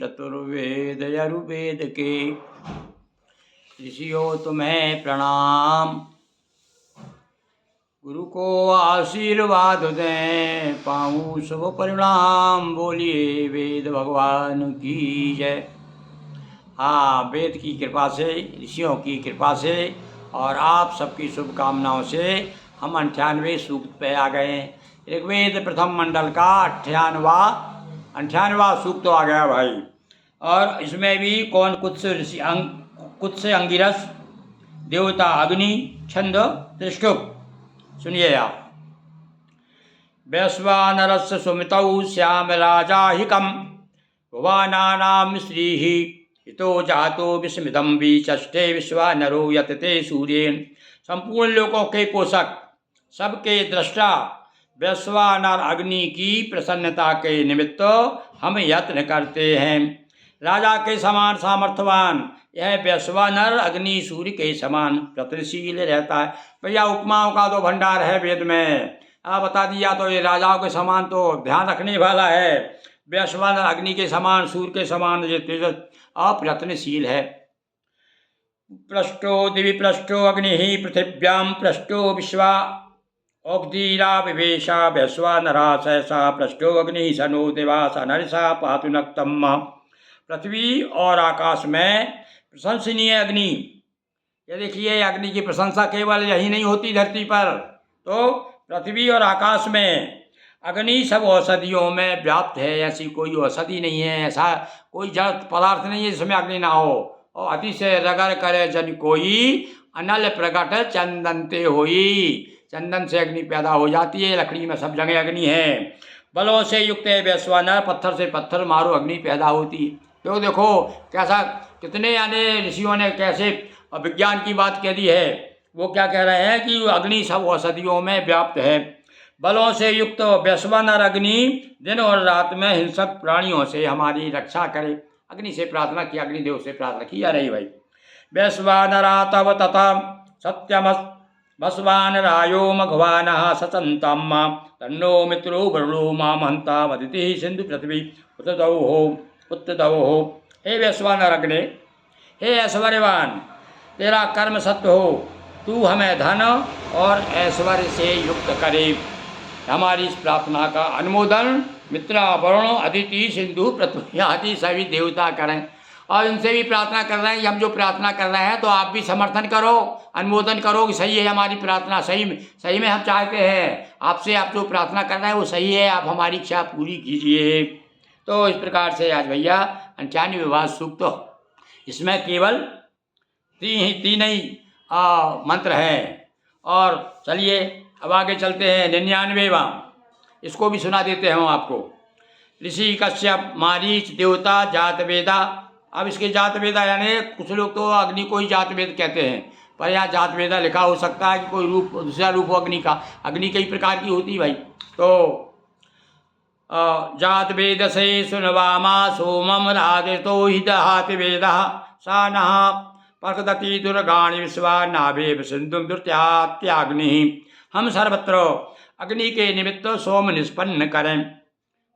चतुर्वेद यजुर्वेद के। ऋषियों तुम्हें प्रणाम, गुरु को आशीर्वाद दें, पाऊँ शुभ परिणाम। बोलिए वेद भगवान की जय। हाँ, वेद की कृपा से, ऋषियों की कृपा से और आप सबकी शुभकामनाओं से हम 98वें सूक्त पे आ गए। ऋग्वेद प्रथम मंडल का 98वां सूक्त तो आ गया भाई। और इसमें भी कौन कुत्स ऋषि कुत्स अंगिरस, देवता अग्नि, छंद त्रिष्टुप। सुनिए आप। वैश्वानरस्य सुमितौ श्याम राजा हिकम, भुवानानां श्रीः हितो जातो विस्मितं विचष्टे विश्वानरो यतते सूर्येन। संपूर्ण लोकों के पोषक, सबके दृष्टा, वैश्वानर अग्नि की प्रसन्नता के निमित्त हम यत्न करते हैं। राजा के समान सामर्थ्यवान यह वैश्वानर अग्नि सूर्य के समान प्रतशील रहता है। भैया उपमाओं का तो भंडार है वेद में। बता दिया तो ये राजाओं के समान तो ध्यान रखने वाला है। वैश्वानर अग्नि के समान, सूर्य के समान ये तेज अप्रयत्नशील है। पृष्ठो दिवि पृष्ठो अग्नि पृथिव्याम पृष्ठो विश्वा औग्धीरा विवेशा वैश्वानरा सहसा पृष्ठो अग्नि सनो दिवा सनरिषा पातु नक्तम। पृथ्वी और आकाश में प्रशंसनीय अग्नि। ये देखिए, अग्नि की प्रशंसा केवल यही नहीं होती धरती पर, तो पृथ्वी और आकाश में अग्नि सब औषधियों में व्याप्त है। ऐसी कोई औषधि नहीं है, ऐसा कोई जड़ पदार्थ नहीं है जिसमें अग्नि ना हो। और अति से रगड़ करे जन कोई, अनल प्रकट चंदनते होई। चंदन से अग्नि पैदा हो जाती है, लकड़ी में सब जगह अग्नि है। बलों से युक्त है वैश्वानर, पत्थर से पत्थर मारो अग्नि पैदा होती। तो देखो कैसा, कितने आने ऋषियों ने कैसे विज्ञान की बात कह दी है। वो क्या कह रहे हैं कि अग्नि सब औषधियों में व्याप्त है। बलों से युक्त वैश्वानर अग्नि दिन और रात में हिंसक प्राणियों से हमारी रक्षा करे। अग्नि से प्रार्थना की, अग्निदेव से प्रार्थना की जा रही भाई। वैश्वानरा तव तथा सत्यम वस्वानरायो मघवान सचंतम तन्नो मित्रो वरुणो माम हंता वदिति सिंधु पृथ्वी उत्तदौ हो। हे वैश्वानर अग्नि, हे ऐश्वर्यवान, तेरा कर्म सत्य हो। तू हमें धन और ऐश्वर्य से युक्त करे। हमारी इस प्रार्थना का अनुमोदन मित्रा वरुण अदिति सिंधु पृथ्वी आदि सभी देवता करें। और उनसे भी प्रार्थना कर रहे हैं कि हम जो प्रार्थना कर रहे हैं तो आप भी समर्थन करो, अनुमोदन करो कि सही है हमारी प्रार्थना, सही में हम चाहते हैं आपसे, आप जो प्रार्थना कर रहे हैं वो सही है, आप हमारी इच्छा पूरी कीजिए। तो इस प्रकार से आज भैया 98वां सूक्त, इसमें केवल तीन ही मंत्र हैं। और चलिए अब आगे चलते हैं 99वां, इसको भी सुना देते हैं हम आपको। ऋषि कश्यप मारीच देवता जातवेदा। अब इसके जातवेदा यानी कुछ लोग तो अग्नि को ही जातवेद कहते हैं, पर यहाँ जातवेदा लिखा हो सकता है कि कोई रूप, दूसरा रूप हो अग्नि का। अग्नि कई प्रकार की होती भाई। तो जात वेद से सुनवामा सोमम राजतो हि दहाति वेद सा नः पर्कदति दुर्गाणि विश्वा नाभे सिंधुम दुर्त्याग्नि। हम सर्वत्र अग्नि के निमित्त सोम निष्पन्न करें,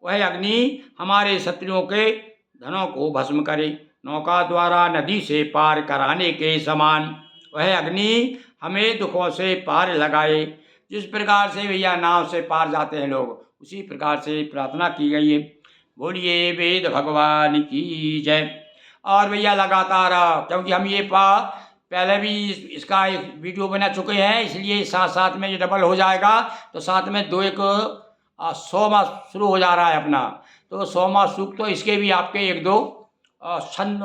वह अग्नि हमारे शत्रुओं के धनों को भस्म करे। नौका द्वारा नदी से पार कराने के समान वह अग्नि हमें दुखों से पार लगाए। जिस प्रकार से भैया नाव से पार जाते हैं लोग, उसी प्रकार से प्रार्थना की गई है। बोलिए वेद भगवान की जय। और भैया लगातार, क्योंकि हम ये पहले भी इसका एक वीडियो बना चुके हैं, इसलिए साथ साथ में ये डबल हो जाएगा। तो साथ में 100वां शुरू हो जा रहा है अपना। तो 100वां सूक्त तो इसके भी आपके 1-2 छंद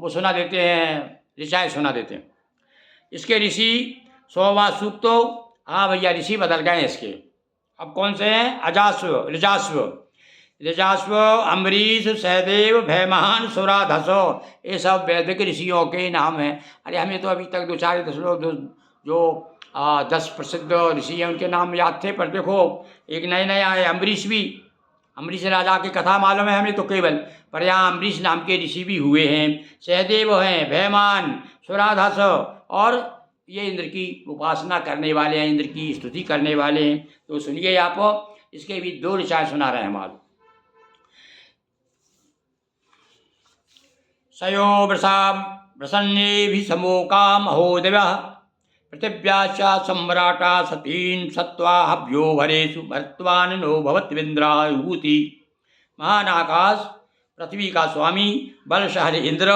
वो सुना देते हैं, ऋचाएँ सुना देते हैं। इसके ऋषि 100वां सूक्त तो, हाँ भैया ऋषि बदल गए हैं इसके। अब कौन से हैं? अजास्व, ऋजास्व, अम्बरीश, सहदेव, भैमान, सुराधसो, ये सब वैदिक ऋषियों के नाम हैं। अरे हमें तो अभी तक 2-4 लोग जो 10 प्रसिद्ध ऋषि हैं उनके नाम याद थे, पर देखो एक नए आए। अम्बरीश राजा की कथा मालूम है हमें तो केवल, पर यहाँ अम्बरीश नाम के ऋषि भी हुए हैं। सहदेव हैं, भैमान, सुराधस, और ये इंद्र की उपासना करने वाले हैं, इंद्र की स्तुति करने वाले हैं। तो सुनिए आप, इसके भी 2 ऋचाएँ सुना रहे हैं हम। सयो वृषा वृषन्नेभिसमोका महोदयः पृथिव्याश्च सम्राटा सतीन् सत्त्वा हव्यो भरेषु भर्तवान् नो भवत्विन्द्राहूति। महान आकाश, पृथ्वी का स्वामी, बलशाली इंद्र,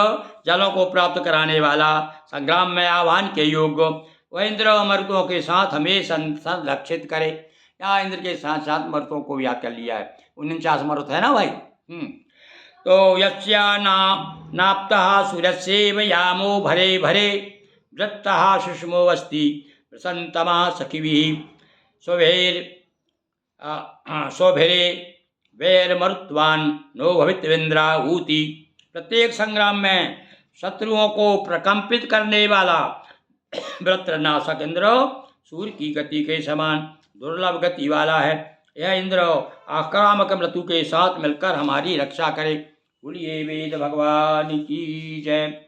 जलों को प्राप्त कराने वाला, संग्राम में आह्वान के योग्य, वह इंद्र अमृतों के साथ हमें संरक्षित करे। यहाँ इंद्र के साथ साथ मरुतों को याद कर लिया है। 49 मरुत है ना भाई। तो यस्या नाप्तः सूर्यस्यैव यामो भरे भरे वृत्तः सुषमो अस्ति प्रसन्नतमा सखिभिः स्वभैरे वैरमरुत्वान् नो भवित्वेन्द्राहूति। प्रत्येक संग्राम में शत्रुओं को प्रकंपित करने वाला वृत्रनाशक इंद्र सूर्य की गति के समान दुर्लभ गति वाला है। यह इंद्र आक्रामक मृत्यु के साथ मिलकर हमारी रक्षा करे। बोलिए वेद भगवान की जय।